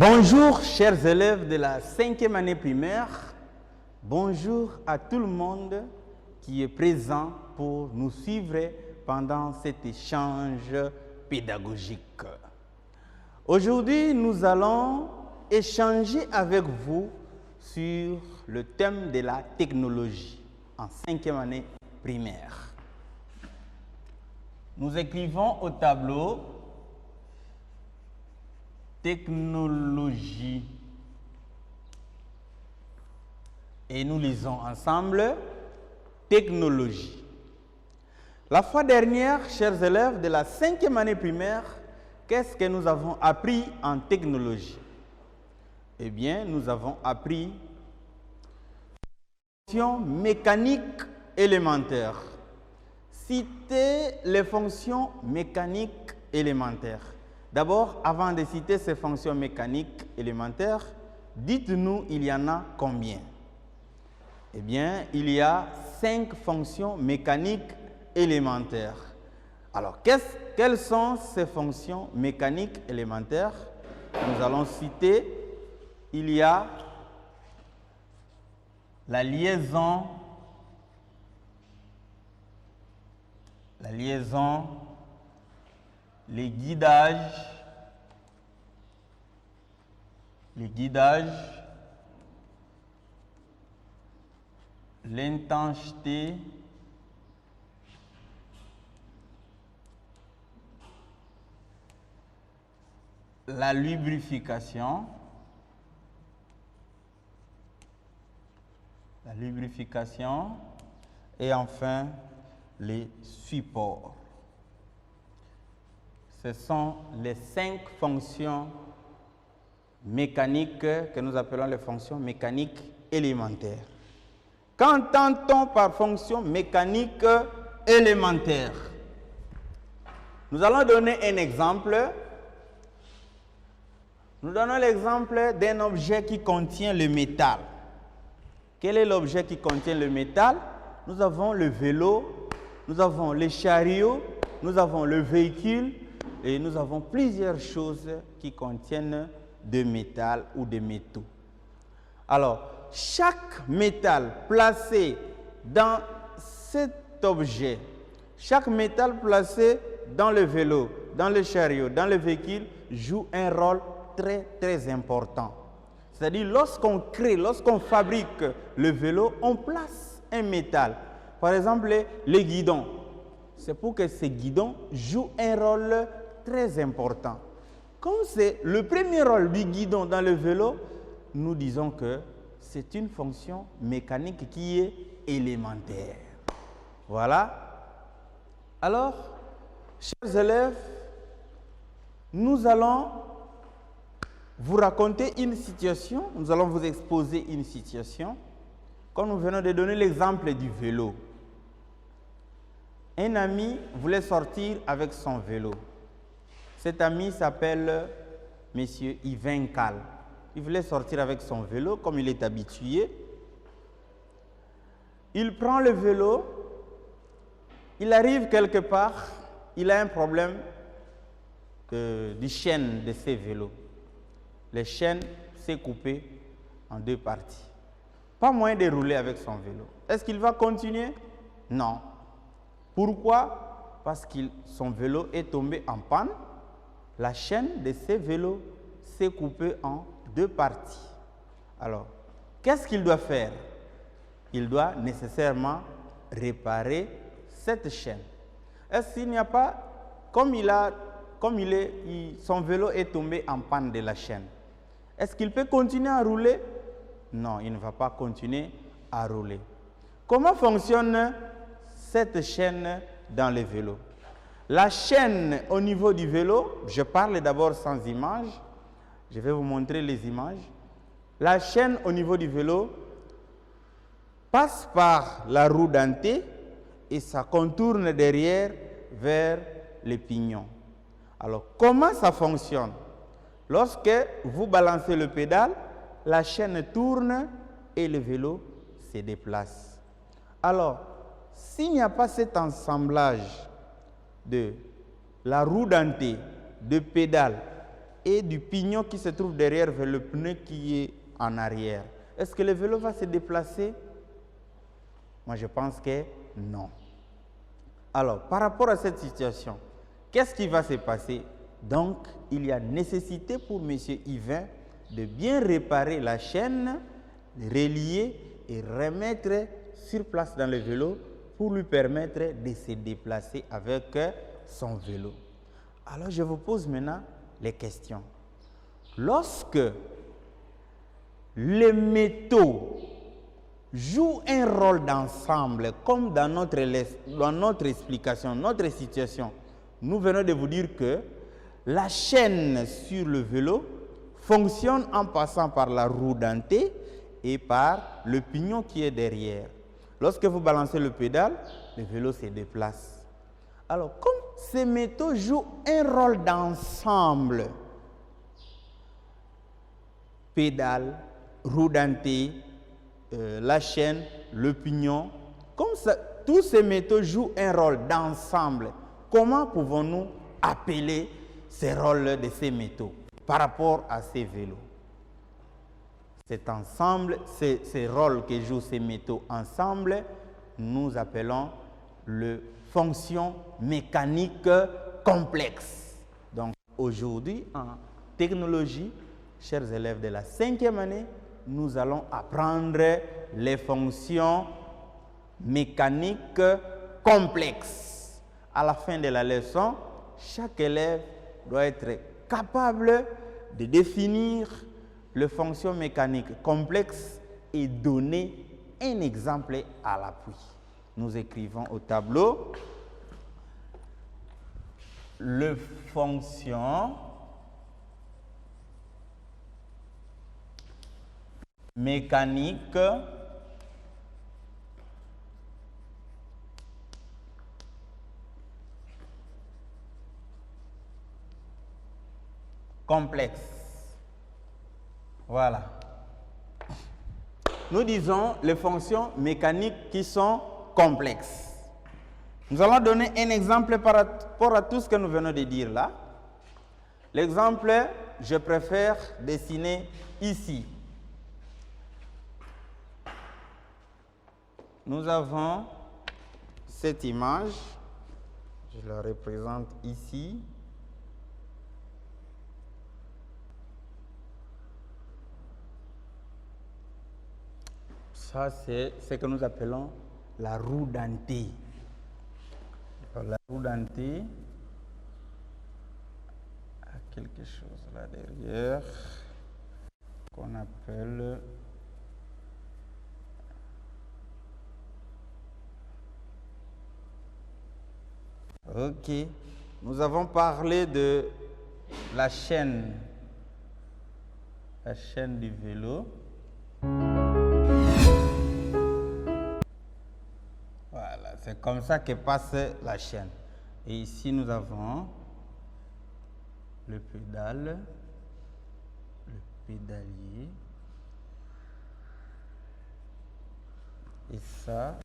Bonjour chers élèves de la 5e année primaire, bonjour à tout le monde qui est présent pour nous suivre pendant cet échange pédagogique. Aujourd'hui, nous allons échanger avec vous sur le thème de la technologie en 5e année primaire. Nous écrivons au tableau technologie et nous lisons ensemble technologie. La fois dernière, chers élèves de la 5e année primaire, qu'est-ce que nous avons appris en technologie? Eh bien, nous avons appris les fonctions mécaniques élémentaires. Citez les fonctions mécaniques élémentaires. D'abord, avant de citer ces fonctions mécaniques élémentaires, dites-nous, il y en a combien? Eh bien, il y a 5 fonctions mécaniques élémentaires. Alors, quelles sont ces fonctions mécaniques élémentaires? Nous allons citer, il y a la liaison, les guidages, l'intensité, la lubrification, et enfin les supports. Ce sont les 5 fonctions mécaniques que nous appelons les fonctions mécaniques élémentaires. Qu'entend-on par fonction mécanique élémentaire? Nous allons donner un exemple. Nous donnons l'exemple d'un objet qui contient le métal. Quel est l'objet qui contient le métal? Nous avons le vélo, nous avons les chariots, nous avons le véhicule et nous avons plusieurs choses qui contiennent de métal ou de métaux. Alors, chaque métal placé dans cet objet, chaque métal placé dans le vélo, dans le chariot, dans le véhicule, joue un rôle très important. C'est-à-dire, lorsqu'on fabrique le vélo, on place un métal. Par exemple, les guidons. C'est pour que ces guidons jouent un rôle très important. Comme c'est le premier rôle du guidon dans le vélo, nous disons que c'est une fonction mécanique qui est élémentaire. Voilà. Alors, chers élèves, nous allons vous raconter une situation, nous allons vous exposer une situation, comme nous venons de donner l'exemple du vélo. Un ami voulait sortir avec son vélo. Cet ami s'appelle M. Yvain Cal. Il voulait sortir avec son vélo comme il est habitué. Il prend le vélo, il arrive quelque part, il a un problème du chaîne de ses vélos. Les chaînes s'est coupé en 2 parties. Pas moyen de rouler avec son vélo. Est-ce qu'il va continuer? Non. Pourquoi? Parce que son vélo est tombé en panne. La chaîne de ses vélos s'est coupée en 2 parties. Alors, qu'est-ce qu'il doit faire? Il doit nécessairement réparer cette chaîne. Est-ce qu'il n'y a pas, son vélo est tombé en panne de la chaîne, est-ce qu'il peut continuer à rouler? Non, il ne va pas continuer à rouler. Comment fonctionne cette chaîne dans le vélo? La chaîne au niveau du vélo, je parle d'abord sans image, je vais vous montrer les images. La chaîne au niveau du vélo passe par la roue dentée et ça contourne derrière vers les pignons. Alors, comment ça fonctionne? Lorsque vous balancez le pédale, la chaîne tourne et le vélo se déplace. Alors, s'il n'y a pas cet assemblage de la roue dentée, de pédale et du pignon qui se trouve derrière vers le pneu qui est en arrière. Est-ce que le vélo va se déplacer? Moi, je pense que non. Alors, par rapport à cette situation, qu'est-ce qui va se passer? Donc, il y a nécessité pour M. Yvain de bien réparer la chaîne, de relier et remettre sur place dans le vélo pour lui permettre de se déplacer avec son vélo. Alors, je vous pose maintenant les questions. Lorsque les métaux jouent un rôle d'ensemble, comme dans notre explication, notre situation, nous venons de vous dire que la chaîne sur le vélo fonctionne en passant par la roue dentée et par le pignon qui est derrière. Lorsque vous balancez le pédale, le vélo se déplace. Alors, comme ces métaux jouent un rôle d'ensemble, pédale, roue dentée, la chaîne, le pignon, comme ça, tous ces métaux jouent un rôle d'ensemble. Comment pouvons-nous appeler ces rôles de ces métaux par rapport à ces vélos? Cet ensemble, ces rôles que jouent ces métaux ensemble, nous appelons le fonction mécanique complexe. Donc aujourd'hui, en technologie, chers élèves de la 5e année, nous allons apprendre les fonctions mécaniques complexes. À la fin de la leçon, chaque élève doit être capable de définir les fonctions mécaniques complexes et donner un exemple à l'appui. Nous écrivons au tableau les fonctions mécaniques complexes. Voilà. Nous disons les fonctions mécaniques qui sont complexes. Nous allons donner un exemple par rapport à tout ce que nous venons de dire là. L'exemple, je préfère dessiner ici. Nous avons cette image, je la représente ici. Ça, c'est ce que nous appelons la roue dentée. La roue dentée a quelque chose là derrière qu'on appelle OK. Nous avons parlé de la chaîne du vélo. Voilà, c'est comme ça que passe la chaîne. Et ici, nous avons le pédale, le pédalier. Et ça,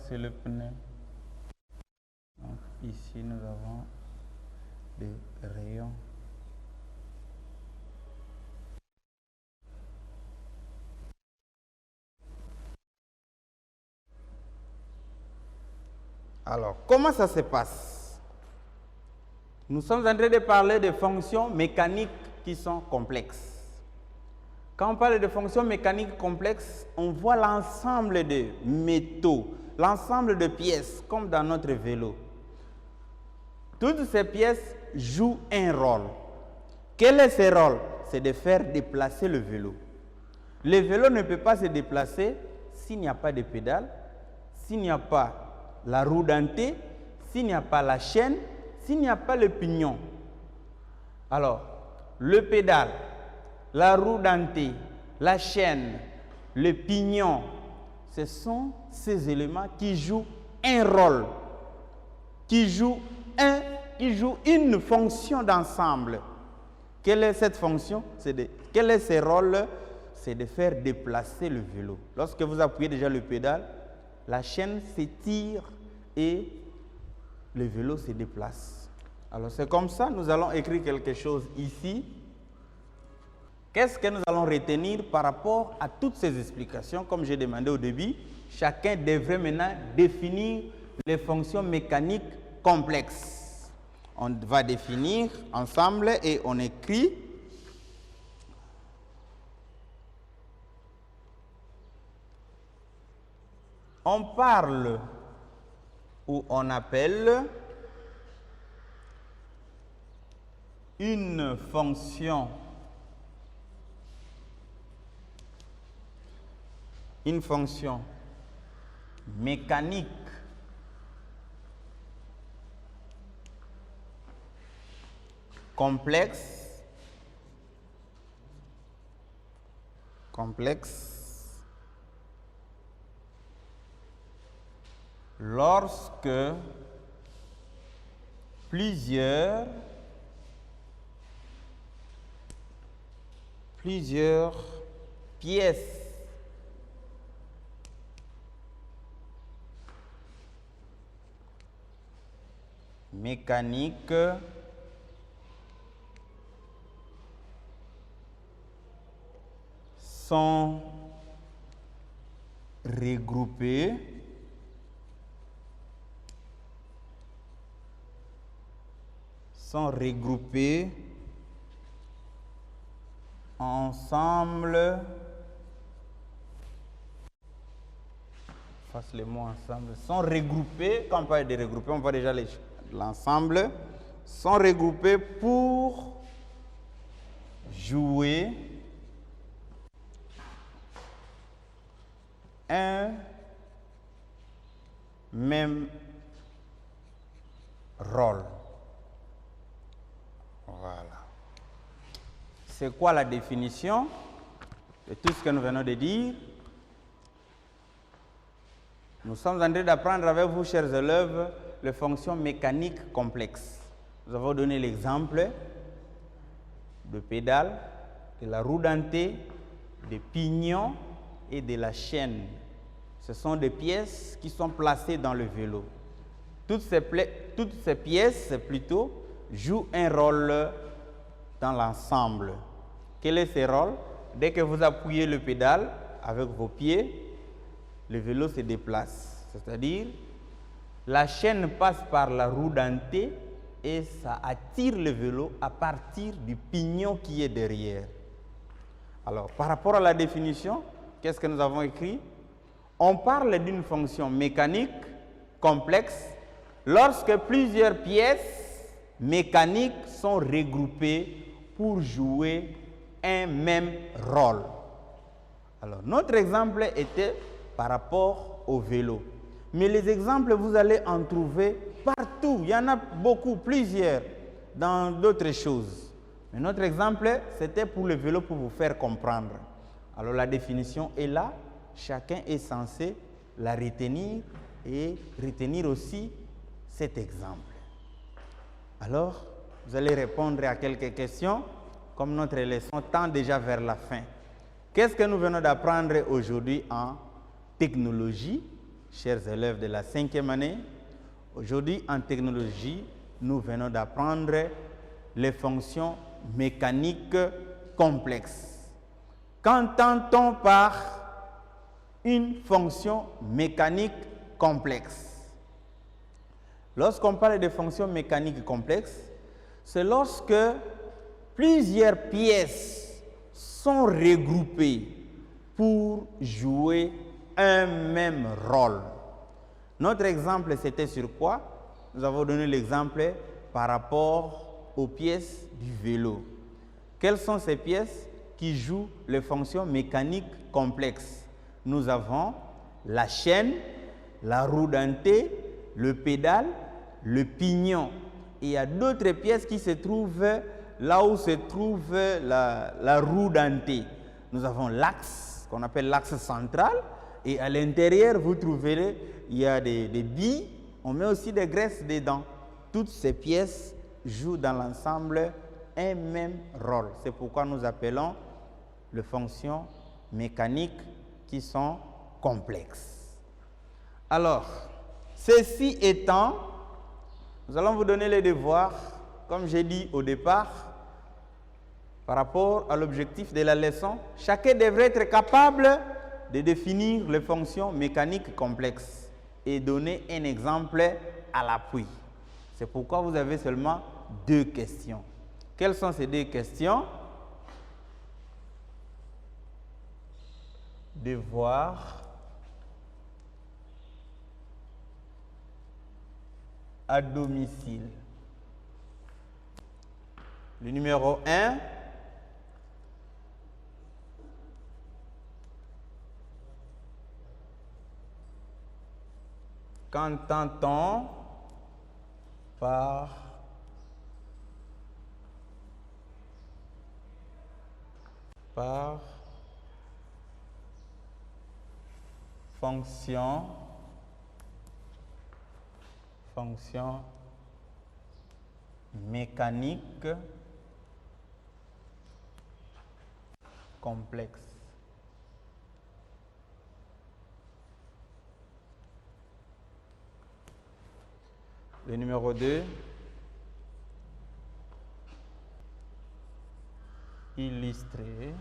c'est le pneu. Donc ici, nous avons des rayons. Alors, comment ça se passe? Nous sommes en train de parler de fonctions mécaniques qui sont complexes. Quand on parle de fonctions mécaniques complexes, on voit l'ensemble de métaux, l'ensemble de pièces, comme dans notre vélo. Toutes ces pièces jouent un rôle. Quel est ce rôle? C'est de faire déplacer le vélo. Le vélo ne peut pas se déplacer s'il n'y a pas de pédale, s'il n'y a pas la roue dentée, s'il n'y a pas la chaîne, s'il n'y a pas le pignon. Alors, le pédale, la roue dentée, la chaîne, le pignon, ce sont ces éléments qui jouent un rôle, qui jouent une fonction d'ensemble. Quelle est cette fonction? Quel est ce rôle? C'est de faire déplacer le vélo. Lorsque vous appuyez déjà le pédale, la chaîne s'étire et le vélo se déplace. Alors c'est comme ça, nous allons écrire quelque chose ici. Qu'est-ce que nous allons retenir par rapport à toutes ces explications? Comme j'ai demandé au début, chacun devrait maintenant définir les fonctions mécaniques complexes. On va définir ensemble et on écrit. On parle ou on appelle une fonction mécanique complexe lorsque plusieurs pièces mécaniques sont regroupées ensemble. Fasse les mots ensemble. Sont regroupés. Quand on parle de regrouper, on voit déjà l'ensemble. Sont regroupés pour jouer un même rôle. Voilà. C'est quoi la définition de tout ce que nous venons de dire? Nous sommes en train d'apprendre avec vous, chers élèves, les fonctions mécaniques complexes. Nous avons donné l'exemple de pédale, de la roue dentée, des pignons et de la chaîne. Ce sont des pièces qui sont placées dans le vélo. Toutes ces pièces, plutôt, jouent un rôle dans l'ensemble. Quel est ce rôle? Dès que vous appuyez le pédale avec vos pieds, le vélo se déplace. C'est-à-dire, la chaîne passe par la roue dentée et ça attire le vélo à partir du pignon qui est derrière. Alors, par rapport à la définition, qu'est-ce que nous avons écrit? On parle d'une fonction mécanique complexe lorsque plusieurs pièces mécaniques sont regroupées pour jouer un même rôle. Alors, notre exemple était par rapport au vélo. Mais les exemples, vous allez en trouver partout. Il y en a beaucoup, plusieurs, dans d'autres choses. Mais notre exemple, c'était pour le vélo, pour vous faire comprendre. Alors, la définition est là. Chacun est censé la retenir et retenir aussi cet exemple. Alors, vous allez répondre à quelques questions, comme notre leçon tend déjà vers la fin. Qu'est-ce que nous venons d'apprendre aujourd'hui en technologie, chers élèves de la 5e année? Aujourd'hui, en technologie, nous venons d'apprendre les fonctions mécaniques complexes. Qu'entend-on par une fonction mécanique complexe? Lorsqu'on parle de fonctions mécaniques complexes, c'est lorsque plusieurs pièces sont regroupées pour jouer un même rôle. Notre exemple, c'était sur quoi? Nous avons donné l'exemple par rapport aux pièces du vélo. Quelles sont ces pièces qui jouent les fonctions mécaniques complexes? Nous avons la chaîne, la roue dentée, le pédale, le pignon. Et il y a d'autres pièces qui se trouvent là où se trouve la roue dentée. Nous avons l'axe, qu'on appelle l'axe central. Et à l'intérieur, vous trouverez, il y a des billes. On met aussi des graisses dedans. Toutes ces pièces jouent dans l'ensemble un même rôle. C'est pourquoi nous appelons les fonctions mécaniques qui sont complexes. Alors, ceci étant, nous allons vous donner les devoirs, comme j'ai dit au départ, par rapport à l'objectif de la leçon. Chacun devrait être capable de définir les fonctions mécaniques complexes et donner un exemple à l'appui. C'est pourquoi vous avez seulement 2 questions. Quelles sont ces 2 questions? Devoir à domicile. Le numéro 1. Qu'entend-on par fonction mécanique complexe? Le numéro 2, illustrez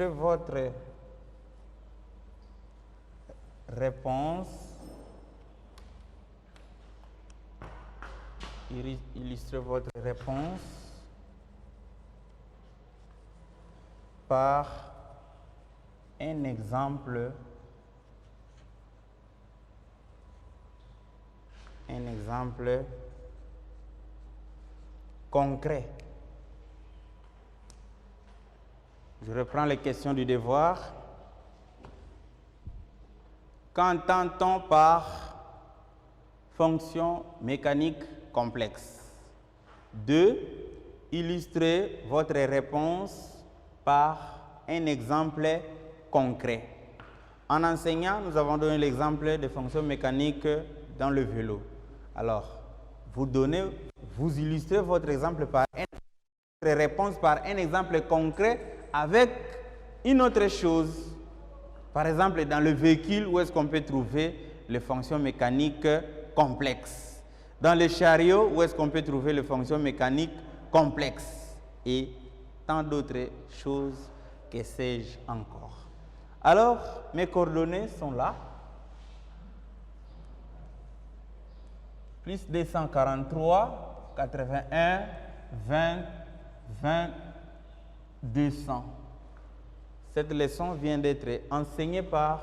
votre réponse. Illustrez votre réponse par un exemple concret. Je reprends les questions du devoir. Qu'entend-on par fonction mécanique complexe? 2. Illustrez votre réponse par un exemple concret. En enseignant, nous avons donné l'exemple de fonctions mécaniques dans le vélo. Alors, vous illustrez votre exemple par votre réponse par un exemple concret avec une autre chose. Par exemple, dans le véhicule, où est-ce qu'on peut trouver les fonctions mécaniques complexes? Dans le chariot, où est-ce qu'on peut trouver les fonctions mécaniques complexes? Et tant d'autres choses, que sais-je encore. Alors, mes coordonnées sont là. Plus 243, 81, 20, 20, 200. Cette leçon vient d'être enseignée par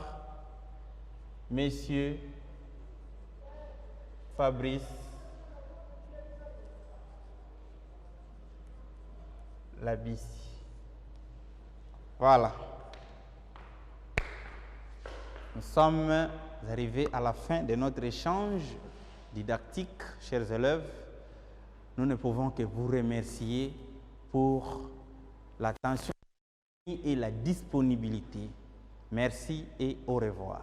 Monsieur Fabrice Labissi. Voilà. Nous sommes arrivés à la fin de notre échange didactique, chers élèves. Nous ne pouvons que vous remercier pour l'attention et la disponibilité. Merci et au revoir.